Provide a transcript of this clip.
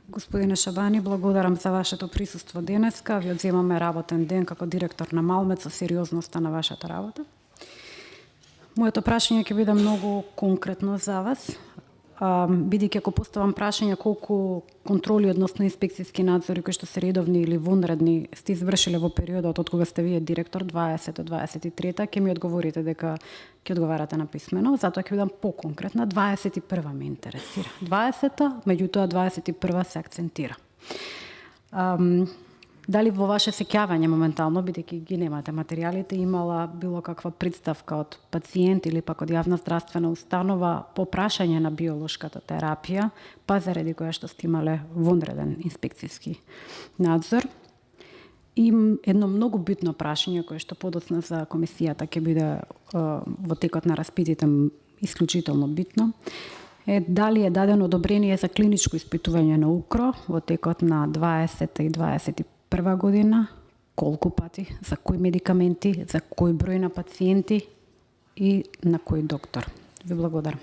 Господине Шабани, благодарам за вашето присуство денеска. Ви одземаме работен ден како директор на Малмет со сериозноста на вашата работа. Моето прашање ќе биде многу конкретно за вас. Бидејќи ако поставам прашање колку контроли, односно инспекцијски надзори кои што се редовни или вонредни сте извршиле во периодот од кога сте вие директор 20 до 23, ќе ми одговорите дека ќе одговарате на писмено, затоа ќе бидам поконкретна. 21 ме интересира. 20-та, меѓутоа 21 се акцентира. Дали во ваше сеќавање моментално, бидејќи ги немате материјалите, имала било каква представка од пациент или пак од јавна здравствена установа по прашање на биолошката терапија, па заради која што сте имале вонреден инспекцијски надзор? И едно многу битно прашање кое што подоцна за комисијата ќе биде во текот на распитите исклучително битно, е дали е дадено одобрение за клиничко испитување на укро во текот на 20 и 21 година, колку пати, за кои медикаменти, за кој број на пациенти и на кој доктор. Ви благодарам.